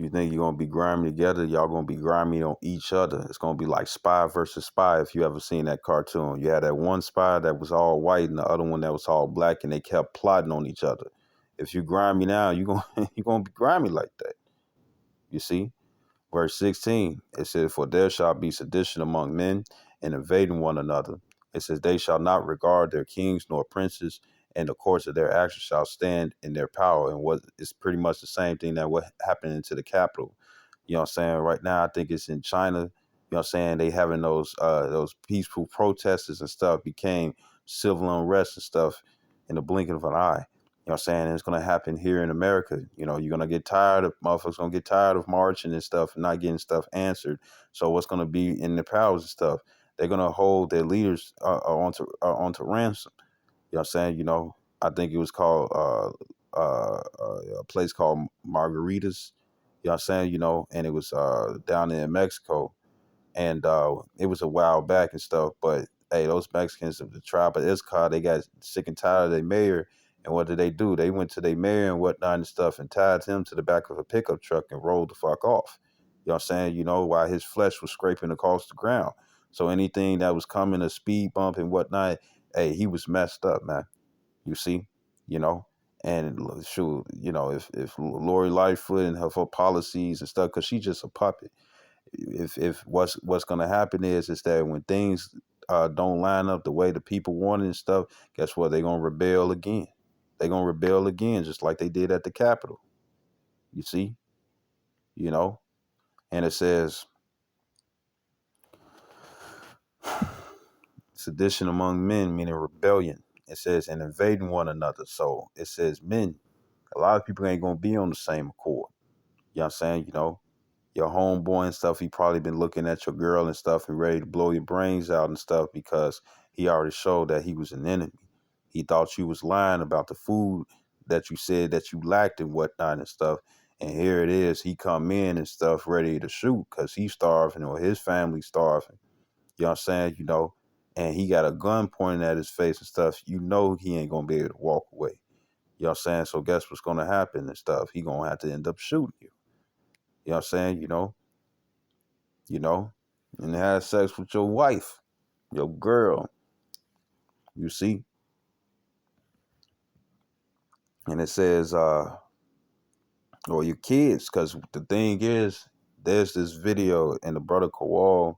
You think you're gonna be grimy together? Y'all gonna be grimy on each other. It's gonna be like spy versus spy. If you ever seen that cartoon, you had that one spy that was all white and the other one that was all black, and they kept plotting on each other. If you grimy now, you gonna you gonna be grimy like that. You see? Verse 16, it says, "For there shall be sedition among men, and invading one another. It says, they shall not regard their kings nor princes, and the courts of their actions shall stand in their power." And what is pretty much the same thing that what happened into the capital. You know what I'm saying? Right now, I think it's in China. You know what I'm saying? They having those peaceful protests and stuff became civil unrest and stuff in the blink of an eye. You know what I'm saying? And it's gonna happen here in America. You know, you're gonna get tired of motherfuckers gonna get tired of marching and stuff and not getting stuff answered. So what's gonna be in the powers and stuff? They're gonna hold their leaders onto ransom. You know what I'm saying? You know, I think it was called a place called Margaritas. You know what I'm saying? You know, and it was down in Mexico, and it was a while back and stuff. But hey, those Mexicans of the tribe of Iscar, they got sick and tired of their mayor, and what did they do? They went to their mayor and whatnot and stuff, and tied him to the back of a pickup truck and rolled the fuck off. You know what I'm saying? You know, while his flesh was scraping across the ground. So anything that was coming, a speed bump and whatnot, hey, he was messed up, man. You see, you know. And shoot, you know, if Lori Lightfoot and her policies and stuff, because she's just a puppet. If what's gonna happen is that when things don't line up the way the people want it and stuff, guess what? They're gonna rebel again. They're gonna rebel again, just like they did at the Capitol. You see, you know, and it says sedition among men, meaning rebellion. It says and invading one another. So it says men. A lot of people ain't gonna be on the same accord. You know what I'm saying? You know, your homeboy and stuff, he probably been looking at your girl and stuff and ready to blow your brains out and stuff because he already showed that he was an enemy. He thought you was lying about the food that you said that you lacked and whatnot and stuff. And here it is, he come in and stuff ready to shoot because he's starving or his family's starving. You know what I'm saying? You know, and he got a gun pointing at his face and stuff. You know he ain't gonna be able to walk away. You know what I'm saying? So guess what's gonna happen and stuff? He gonna have to end up shooting you. You know what I'm saying? You know, and have sex with your wife, your girl, you see? And it says, or your kids, because the thing is, there's this video, and the brother Kowalia,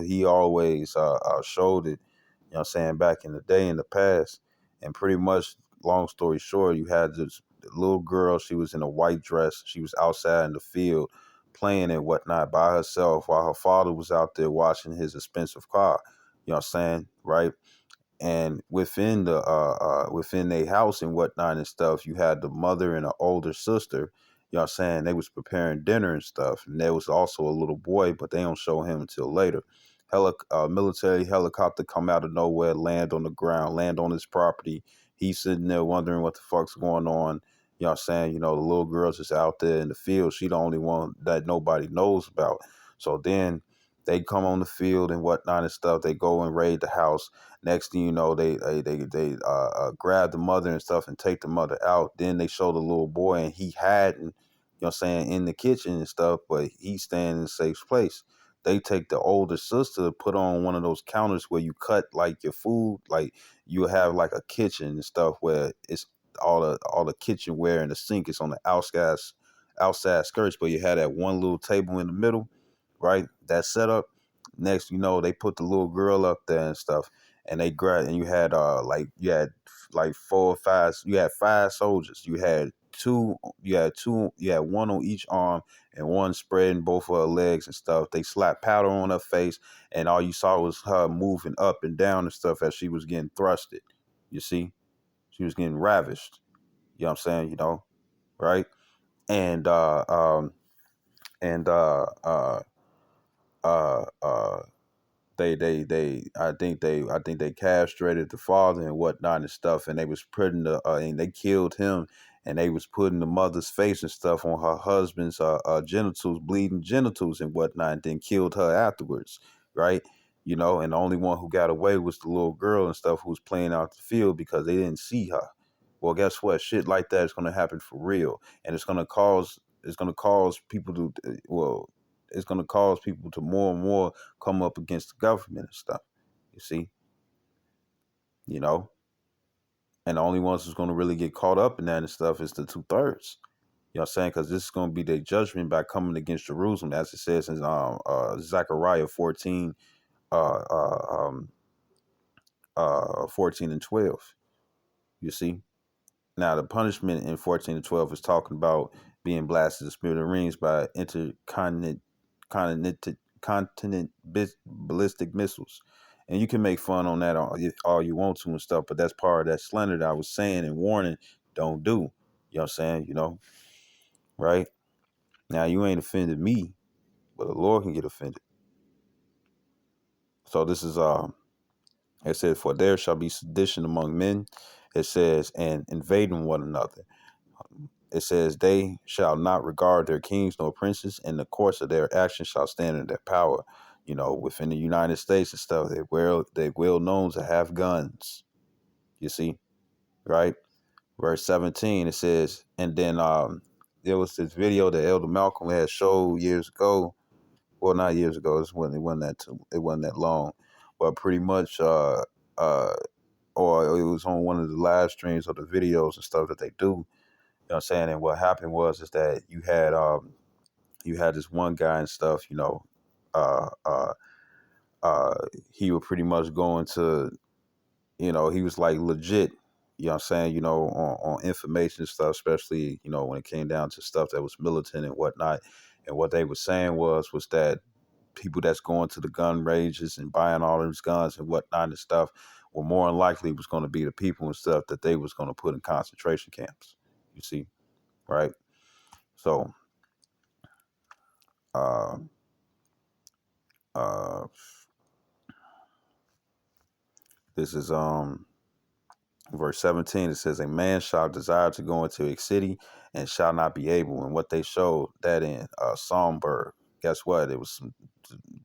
he always showed it, you know what I'm saying, back in the day, in the past. And pretty much, long story short, you had this little girl, she was in a white dress, she was outside in the field playing and whatnot by herself while her father was out there watching his expensive car, you know what I'm saying, right? And within their house and whatnot and stuff, you had the mother and an older sister. You know what I'm saying? They was preparing dinner and stuff, and there was also a little boy, but they don't show him until later. Military helicopter come out of nowhere, land on the ground, land on his property. He's sitting there wondering what the fuck's going on. You know what I'm saying? You know, the little girl's just out there in the field. She the only one that nobody knows about. So then they come on the field and whatnot and stuff. They go and raid the house. Next thing you know, they grab the mother and stuff and take the mother out. Then they show the little boy, and he hiding, you know what I'm saying, in the kitchen and stuff, but he's staying in a safe place. They take the older sister, put on one of those counters where you cut like your food, like you have like a kitchen and stuff where it's all the kitchenware and the sink is on the outside skirts, but you had that one little table in the middle, right? That setup. Next, you know, they put the little girl up there and stuff, and they grabbed, and you had like 4 or 5, you had 5 soldiers, you had one on each arm and one spreading both of her legs and stuff. They slapped powder on her face, and all you saw was her moving up and down and stuff as she was getting thrusted. You see, she was getting ravished. You know what I'm saying? You know, right? And and uh uh I think they castrated the father and whatnot and stuff, and they was putting and they killed him, and they was putting the mother's face and stuff on her husband's genitals, bleeding genitals and whatnot, and then killed her afterwards, right? You know, and the only one who got away was the little girl and stuff who was playing out the field because they didn't see her. Well, guess what? Shit like that is going to happen for real, and it's going to cause it's gonna cause people to well, it's gonna cause people to more and more come up against the government and stuff. You see, you know, and the only ones who's gonna really get caught up in that and stuff is the 2/3. You know what I'm saying? Because this is gonna be their judgment by coming against Jerusalem, as it says in Zechariah 14, uh, uh, um, 14 and 12. You see. Now, the punishment in 14 to 12 is talking about being blasted the spirit of rings by continent ballistic missiles. And you can make fun on that all you want to and stuff, but that's part of that slander that I was saying and warning, don't do. You know what I'm saying? Right? Now, you ain't offended me, but the Lord can get offended. So this is, it says, for there shall be sedition among men. It says, and invading one another. It says, they shall not regard their kings nor princes, and the course of their actions shall stand in their power. Within the United States and stuff, they will known to have guns. You see, right? Verse 17, it says, and then there was this video that Elder Malcolm had showed years ago. Well, not years ago. It wasn't that long, but pretty much, or it was on one of the live streams of the videos and stuff that they do. You know what I'm saying? And what happened was is that you had this one guy and stuff, uh uh uh he would pretty much go into, he was like legit, you know what I'm saying, on information stuff, especially, when it came down to stuff that was militant and whatnot. And what they were saying was that people that's going to the gun ranges and buying all these guns and whatnot and stuff were more than likely was going to be the people and stuff that they was going to put in concentration camps. You see, right? So uh, uh, this is verse 17. It says, a man shall desire to go into a city and shall not be able. And what they showed that in Songbird, guess what? It was some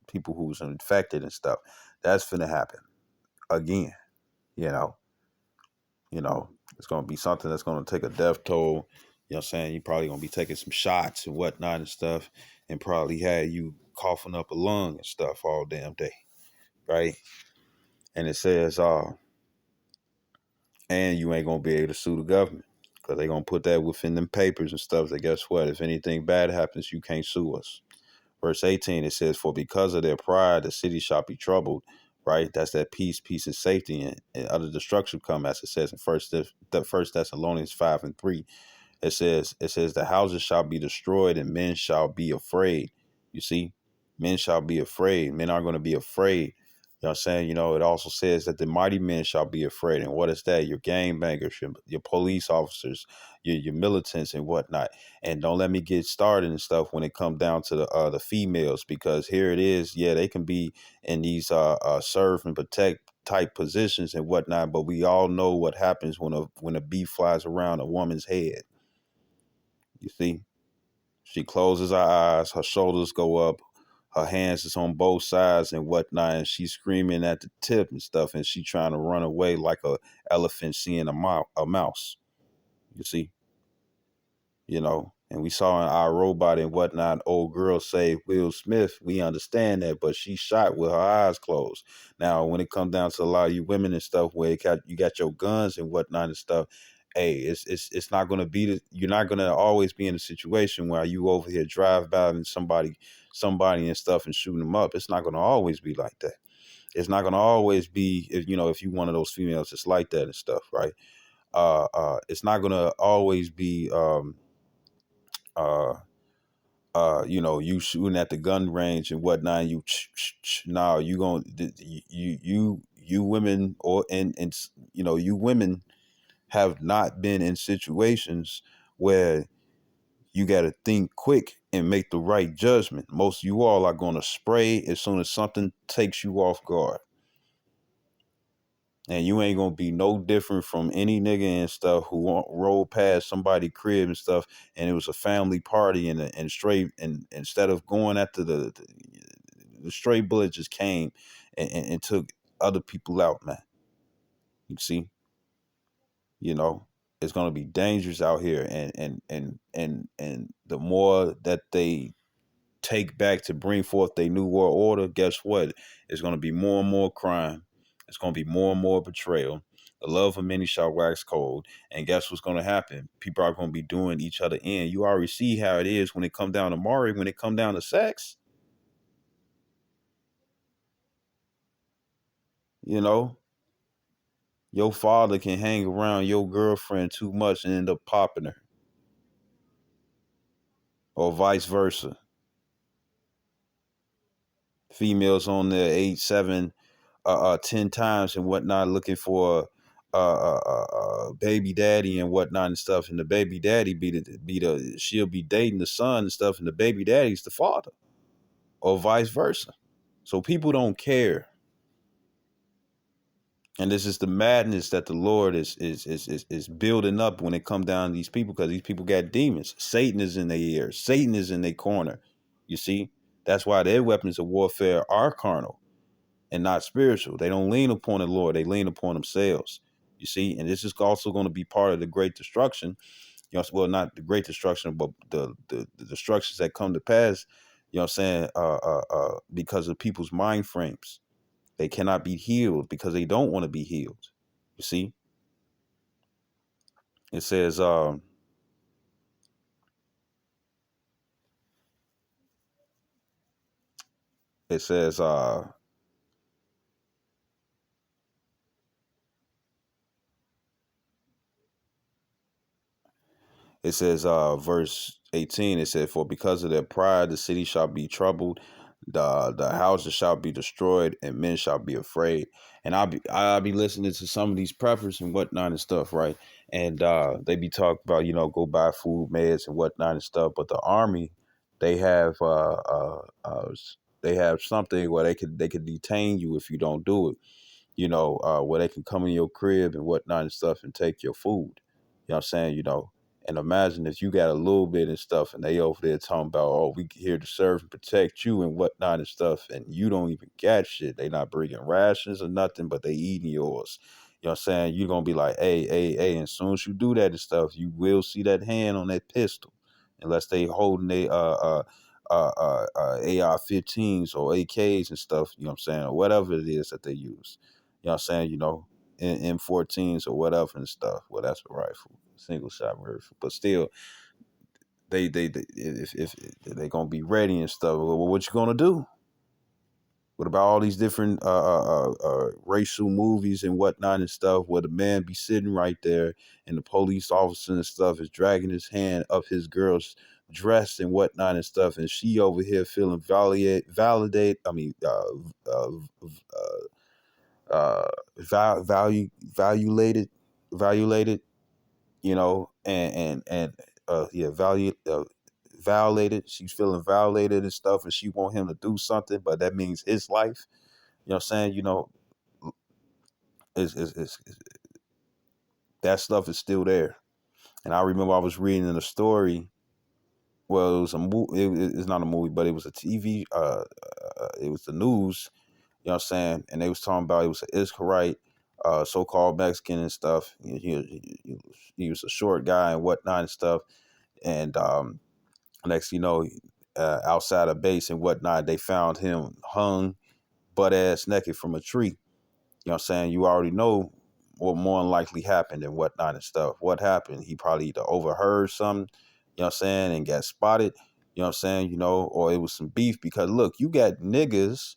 people who was infected and stuff. That's finna happen again. You know, it's gonna be something that's gonna take a death toll. You know what I'm saying? You probably gonna be taking some shots and whatnot and stuff, and probably had you coughing up a lung and stuff all damn day, right? And it says, and you ain't gonna be able to sue the government because they're gonna put that within them papers and stuff. That guess what? If anything bad happens, you can't sue us. Verse 18, it says, for because of their pride, the city shall be troubled. Right? That's that peace and safety, and other destruction come, as it says in First Thessalonians 5:3. It says the houses shall be destroyed and men shall be afraid. You see, men shall be afraid. Men are going to be afraid. You know what I'm saying? It also says that the mighty men shall be afraid. And what is that? Your gangbangers, your police officers, your militants and whatnot. And don't let me get started and stuff when it comes down to the females, because here it is. Yeah, they can be in these serve and protect type positions and whatnot, but we all know what happens when a bee flies around a woman's head. You see, she closes her eyes, her shoulders go up, her hands is on both sides and whatnot, and she's screaming at the tip and stuff, and she trying to run away like a elephant seeing a mouse. You see, and we saw in Our Robot and whatnot, old girl say Will Smith. We understand that, but she shot with her eyes closed. Now, when it comes down to a lot of you women and stuff, where you got your guns and whatnot and stuff, hey, it's not gonna be you're not gonna always be in a situation where you over here drive by and somebody and stuff and shooting them up. It's not gonna always be like that. It's not gonna always be if you one of those females that's like that and stuff, right? It's not gonna always be uh you shooting at the gun range and whatnot. And now you going you women and you women have not been in situations where you got to think quick and make the right judgment. Most of you all are going to spray as soon as something takes you off guard. And you ain't gonna be no different from any nigga and stuff who rolled past somebody crib and stuff, and it was a family party and straight, and instead of going after the stray bullet just came and took other people out, man. You see, you know, It's going to be dangerous out here, and the more that they take back to bring forth their new world order, guess what? It's going to be more and more crime. It's going to be more and more betrayal. The love of many shall wax cold. And guess what's going to happen? People are going to be doing each other in. You already see how it is when it come down to Mari, when it come down to sex. You know, your father can hang around your girlfriend too much and end up popping her, or vice versa. Females on there 8, 7, 10 times and whatnot, looking for baby daddy and whatnot and stuff, and the baby daddy she'll be dating the son and stuff, and the baby daddy's the father, or vice versa. So people don't care, and this is the madness that the Lord is building up when it comes down to these people, because these people got demons. Satan is in their ear. Satan is in their corner. You see, that's why their weapons of warfare are carnal and not spiritual. They don't lean upon the Lord. They lean upon themselves. You see, and this is also going to be part of the great destruction. You know, well, not the great destruction, but the destructions that come to pass. You know what I'm saying? Because of people's mind frames, they cannot be healed because they don't want to be healed. You see, it says, it says, it says, verse 18, it said, for because of their pride, the city shall be troubled, the houses shall be destroyed, and men shall be afraid. And I'll be listening to some of these preppers and whatnot and stuff, right? And they be talking about, go buy food, meds, and whatnot and stuff. But the army, they have they have something where they could detain you if you don't do it. Where they can come in your crib and whatnot and stuff and take your food. You know what I'm saying? And imagine if you got a little bit and stuff and they over there talking about, oh, we here to serve and protect you and whatnot and stuff, and you don't even get shit. They not bringing rations or nothing, but they eating yours. You know what I'm saying? You're going to be like, hey, hey, hey. And as soon as you do that and stuff, you will see that hand on that pistol. Unless they holding a AR-15s or AKs and stuff, you know what I'm saying? Or whatever it is that they use. You know what I'm saying? M14s or whatever and stuff. Well, that's a rifle, single shot rifle. But still, they if they gonna be ready and stuff. Well, what you gonna do? What about all these different racial movies and whatnot and stuff, where the man be sitting right there and the police officer and stuff is dragging his hand up his girl's dress and whatnot and stuff, and she over here feeling validate. I mean, valuated, valuated, yeah, violated. She's feeling violated and stuff, and she want him to do something, but that means his life. You know what I'm saying? It's that stuff is still there. And I remember I was reading in a story. Well, it was a movie. It's not a movie, but it was a TV. It was the news. You know what I'm saying? And they was talking about it was an Israelite, so-called Mexican and stuff. He was a short guy and whatnot and stuff. And next, outside of base and whatnot, they found him hung butt ass naked from a tree. You know what I'm saying? You already know what more than likely happened and whatnot and stuff. What happened? He probably either overheard something, you know what I'm saying, and got spotted, you know what I'm saying, or it was some beef, because look, you got niggas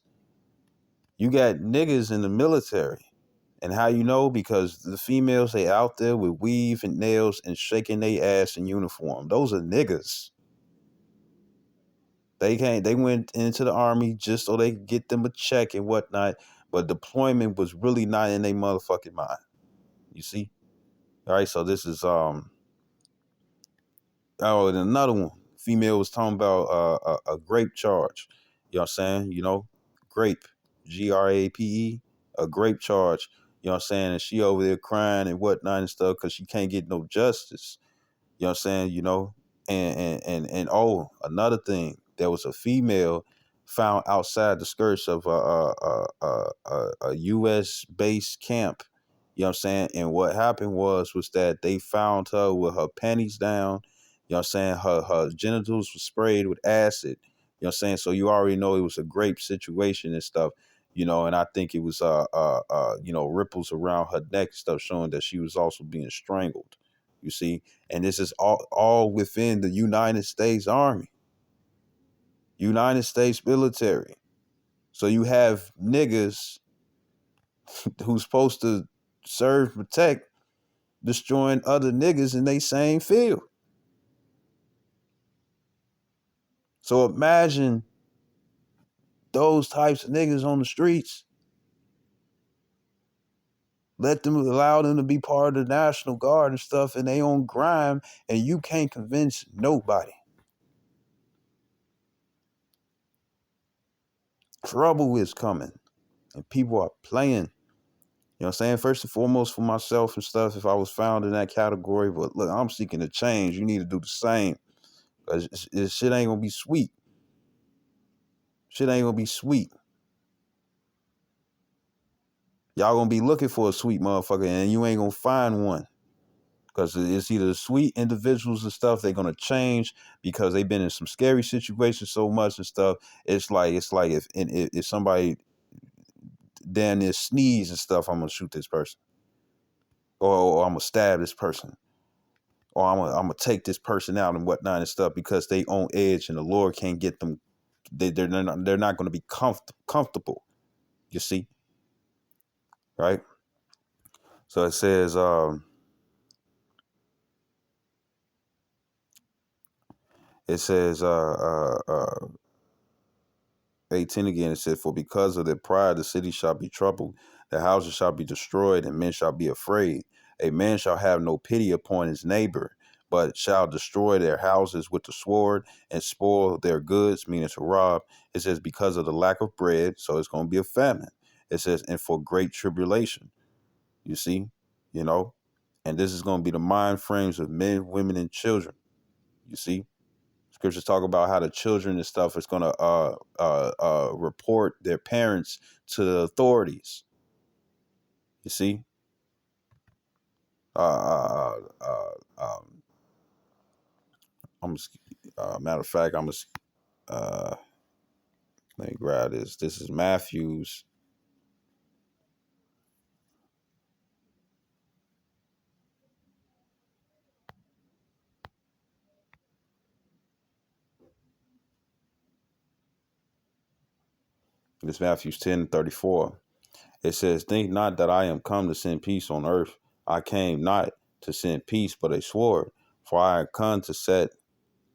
in the military. And how you know? Because the females, they out there with weave and nails and shaking their ass in uniform. Those are niggas. They went into the army just so they could get them a check and whatnot. But deployment was really not in their motherfucking mind. You see? All right, so this is and another one. Female was talking about a grape charge. You know what I'm saying? Grape, GRAPE, a grape charge. You know what I'm saying? And she over there crying and whatnot and stuff because she can't get no justice. You know what I'm saying? And oh, another thing, there was a female found outside the skirts of a U.S. based camp. You know what I'm saying? And what happened was that they found her with her panties down. You know what I'm saying? Her genitals were sprayed with acid. You know what I'm saying? So you already know it was a grape situation and stuff. And I think it was ripples around her neck and stuff showing that she was also being strangled. You see? And this is all within the United States Army, United States military. So you have niggas who's supposed to serve, protect, destroying other niggas in they same field. So imagine those types of niggas on the streets. Allow them to be part of the National Guard and stuff, and they on grime, and you can't convince nobody. Trouble is coming, and people are playing. You know what I'm saying? First and foremost for myself and stuff, if I was found in that category, but look, I'm seeking a change. You need to do the same. Because this shit ain't gonna be sweet. Shit ain't gonna be sweet. Y'all gonna be looking for a sweet motherfucker, and you ain't gonna find one. Because it's either sweet individuals and stuff, they're gonna change because they've been in some scary situations so much and stuff. It's like if somebody down there sneeze and stuff, I'm gonna shoot this person. Or I'm gonna stab this person. Or I'm gonna take this person out and whatnot and stuff because they on edge and the Lord can't get them. They're not gonna be comfortable. You see, right? So it says, it says, 18 again, it said, for because of their pride, the city shall be troubled, the houses shall be destroyed, and men shall be afraid. A man shall have no pity upon his neighbor, but shall destroy their houses with the sword and spoil their goods, meaning to rob. It says, because of the lack of bread, so it's going to be a famine. It says, and for great tribulation. You see, you know, and this is going to be the mind frames of men, women, and children. You see, scriptures talk about how the children and stuff is going to report their parents to the authorities. You see, I'm matter of fact, let me grab this. This is Matthew's. This Matthew's 10:34. It says, think not that I am come to send peace on earth. I came not to send peace, but a sword. For I am come to set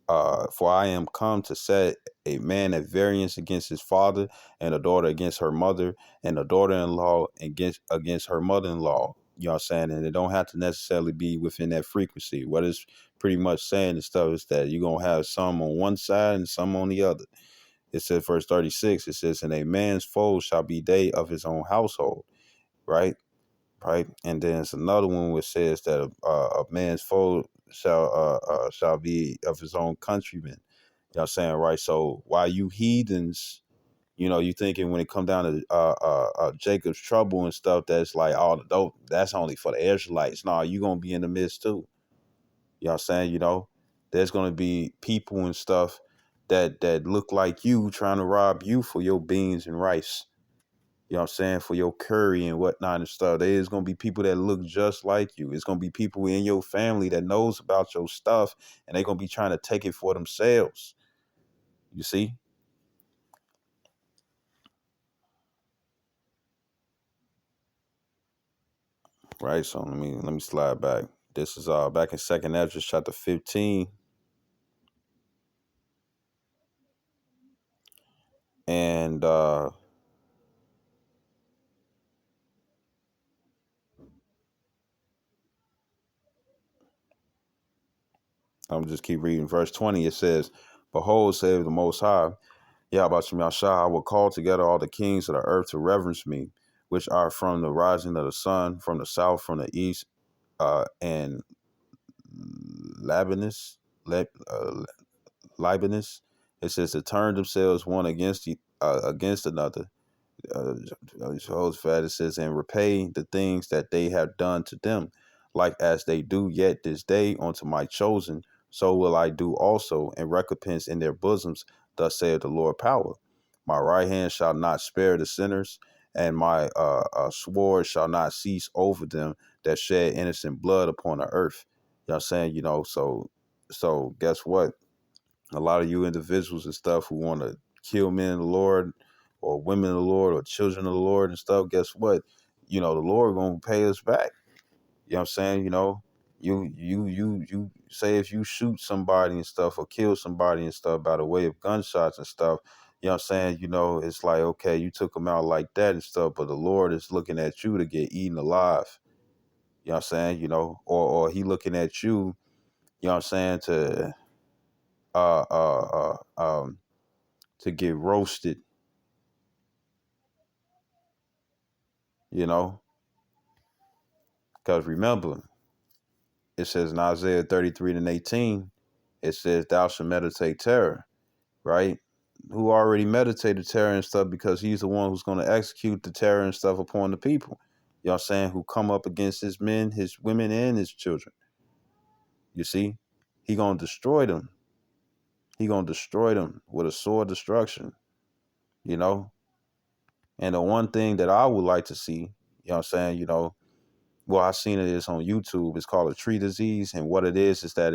for I am come to set a man at variance against his father, and a daughter against her mother, and a daughter-in-law against her mother-in-law. You know what I'm saying? And it don't have to necessarily be within that frequency. What it's pretty much saying and stuff is that you're gonna have some on one side and some on the other. It says verse 36, it says, and a man's foes shall be they of his own household, right? Right. And then it's another one which says that a man's foe shall be of his own countrymen. You know what I'm saying? Right. So while you heathens, you thinking when it come down to Jacob's trouble and stuff, that's like, oh, that's only for the Israelites. No, you gonna be in the midst too. You know what I'm saying? There's gonna be people and stuff that look like you trying to rob you for your beans and rice. You know what I'm saying? For your curry and whatnot and stuff. There's going to be people that look just like you. It's going to be people in your family that knows about your stuff, and they're going to be trying to take it for themselves. You see? Right. So let me slide back. This is back in 2nd Ezra chapter 15. And I'm just keep reading verse 20. It says, behold, save the Most High, Yahweh Shah, I will call together all the kings of the earth to reverence me, which are from the rising of the sun, from the south, from the east, and Labanus, Libanus. It says to turn themselves one against against another. uh, Jehoshaphat, it says, and repay the things that they have done to them, like as they do yet this day unto my chosen, so will I do also, and recompense in their bosoms, thus saith the Lord power. My right hand shall not spare the sinners, and my sword shall not cease over them that shed innocent blood upon the earth. You know what I'm saying? So guess what? A lot of you individuals and stuff who want to kill men of the Lord or women of the Lord or children of the Lord and stuff, guess what? The Lord gonna pay us back. You know what I'm saying? You say if you shoot somebody and stuff or kill somebody and stuff by the way of gunshots and stuff, you know what I'm saying? It's like, okay, you took them out like that and stuff, but the Lord is looking at you to get eaten alive. You know what I'm saying? Or he looking at you, you know what I'm saying, uh uh to get roasted, you know? Because remember, it says in Isaiah 33 and 18, it says, thou shalt meditate terror, right? Who already meditated terror and stuff because he's the one who's going to execute the terror and stuff upon the people. You know what I'm saying? Who come up against his men, his women, and his children. You see? He going to destroy them. He going to destroy them with a sword destruction, you know? And the one thing that I would like to see, you know what I'm saying, well, I seen it's on YouTube. It's called a tree disease, and what it is that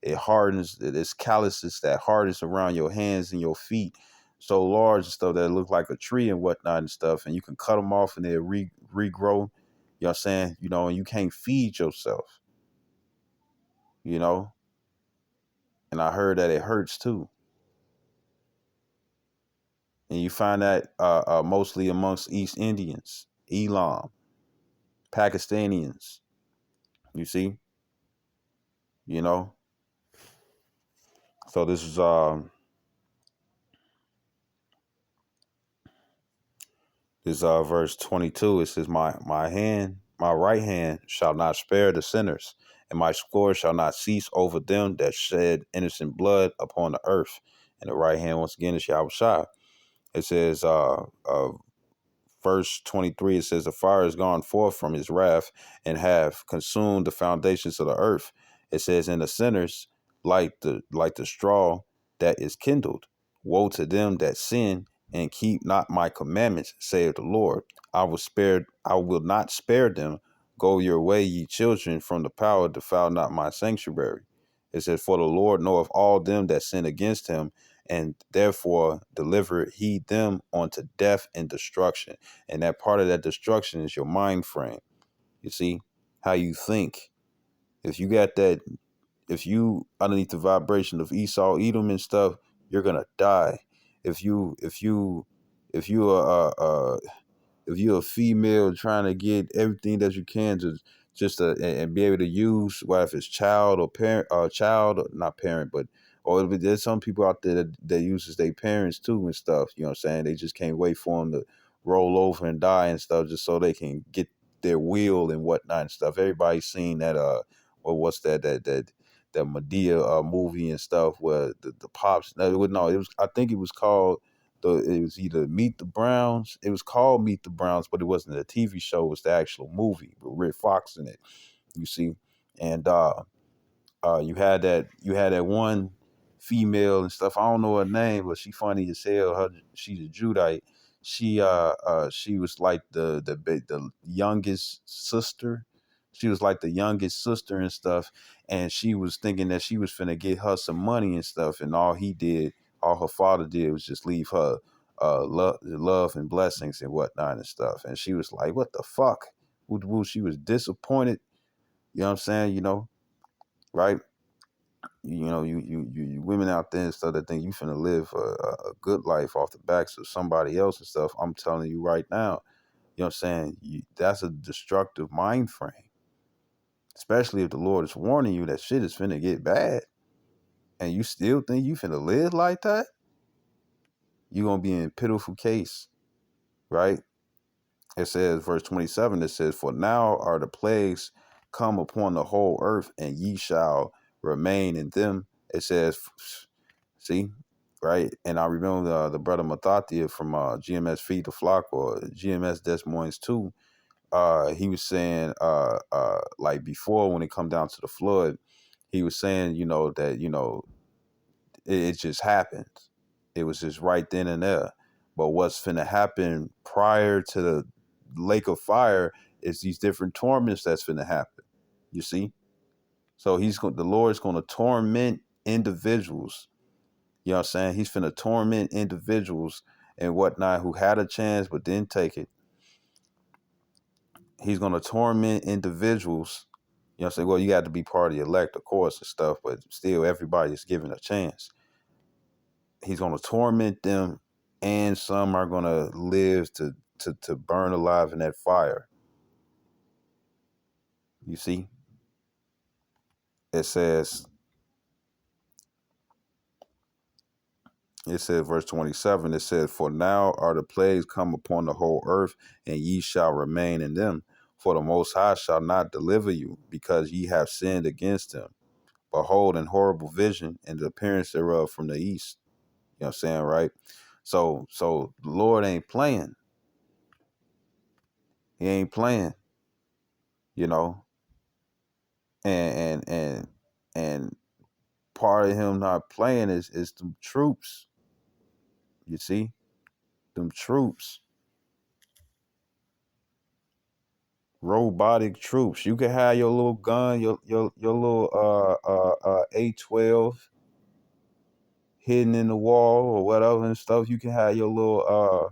it hardens. It's calluses that hardens around your hands and your feet, so large and stuff that it look like a tree and whatnot and stuff. And you can cut them off and they regrow. You know what I'm saying? And you can't feed yourself. You know, and I heard that it hurts too. And you find that mostly amongst East Indians, Elam, Pakistanians. You see, you know. So this is verse 22. It says, my right hand shall not spare the sinners, and my sword shall not cease over them that shed innocent blood upon the earth. And the right hand, once again, is Yahushua. It says, verse 23, it says, the fire is gone forth from his wrath and have consumed the foundations of the earth. It says, and the sinners like the straw that is kindled. Woe to them that sin and keep not my commandments, saith the Lord. I will not spare them. Go your way, ye children, from the power, defile not my sanctuary. It says, for the Lord knoweth all them that sin against him, and therefore deliver he them unto death and destruction. And that part of that destruction is your mind frame. You see, how you think. If you got that, if you underneath the vibration of Esau, Edom and stuff, you're gonna die. If you if you if you are if you're a female trying to get everything that you can to just and be able to use, whether if it's child or parent, child or not parent, but or there's some people out there that uses their parents too and stuff. You know what I'm saying? They just can't wait for them to roll over and die and stuff just so they can get their will and whatnot and stuff. Everybody's seen that what's that Medea movie and stuff where the pops, no, it was, I think it was called, it was either Meet the Browns. It was called Meet the Browns, but it wasn't a TV show. It was the actual movie with Rick Fox in it. You see, and you had that one female and stuff. I don't know her name, but she funny as hell. She's a Judite. She was like the youngest sister. She was like the youngest sister and stuff, and she was thinking that she was finna get her some money and stuff, and all her father did was just leave her love and blessings and whatnot and stuff. And she was like, "What the fuck?" She was disappointed. You know what I'm saying? Right? You women out there and stuff that think you finna live a good life off the backs of somebody else and stuff. I'm telling you right now, you know what I'm saying? That's a destructive mind frame, especially if the Lord is warning you that shit is finna get bad and you still think you finna live like that. You're gonna be in a pitiful case, right? It says, verse 27, it says, for now are the plagues come upon the whole earth, and ye shall remain in them. It says, see, right? And I remember the brother Mathathia from GMS Feed the Flock or GMS Des Moines too. He was saying, like before when it come down to the flood, he was saying, that it just happened. It was just right then and there. But what's finna happen prior to the lake of fire is these different torments that's finna happen. You see? So the Lord's gonna torment individuals. You know what I'm saying? He's finna torment individuals and whatnot who had a chance but didn't take it. He's gonna torment individuals. You know what I'm saying? Well, you got to be part of the elect, of course, and stuff, but still everybody's given a chance. He's gonna torment them, and some are gonna live to burn alive in that fire. You see? It says, verse 27, it says, "For now are the plagues come upon the whole earth, and ye shall remain in them. For the Most High shall not deliver you, because ye have sinned against him. Behold, an horrible vision, and the appearance thereof from the east." You know what I'm saying, right? So the Lord ain't playing. He ain't playing, you know. And part of him not playing is them troops. You see? Them troops. Robotic troops. You can have your little gun, your little A12 hidden in the wall or whatever and stuff. You can have your little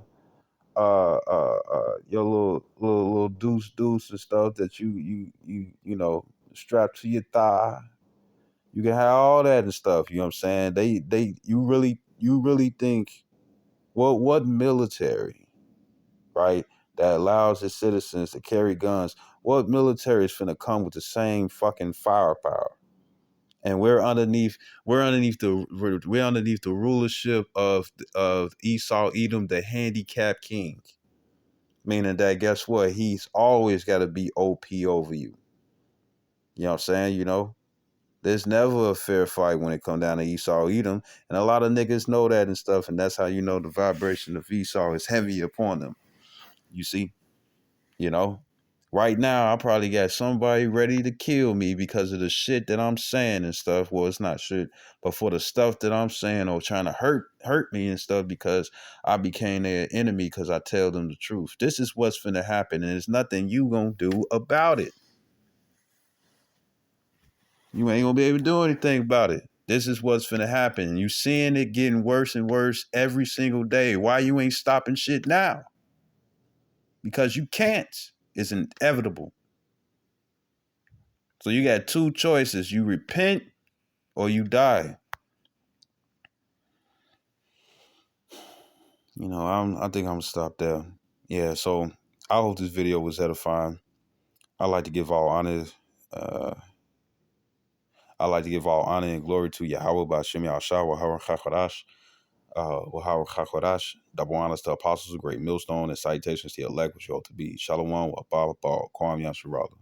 your little deuce and stuff that strapped to your thigh. You can have all that and stuff. You know what I'm saying? You really think what military, right, that allows its citizens to carry guns? What military is finna come with the same fucking firepower? And we're underneath the rulership of Esau Edom, the handicapped king. Meaning that, guess what? He's always got to be OP over you. You know what I'm saying? There's never a fair fight when it come down to Esau Edom. And a lot of niggas know that and stuff. And that's how you know the vibration of Esau is heavy upon them. You see? You know? Right now, I probably got somebody ready to kill me because of the shit that I'm saying and stuff. Well, it's not shit, but for the stuff that I'm saying or trying to hurt me and stuff because I became their enemy because I tell them the truth. This is what's finna happen, and there's nothing you gonna do about it. You ain't gonna be able to do anything about it. This is what's finna happen. You seeing it getting worse and worse every single day. Why you ain't stopping shit now? Because you can't. It's inevitable. So you got two choices. You repent or you die. I think I'm gonna stop there. Yeah, so I hope this video was edifying. I like to give all honor. Uh, I like to give all honor and glory to Yahweh Ba'Shem Yahshua Wahar Chakodash. Wahar Chakodash. Double honors to apostles, a great millstone, and salutations to the elect, which you ought to be. Shalom, Wabba, Kwam Yasharala.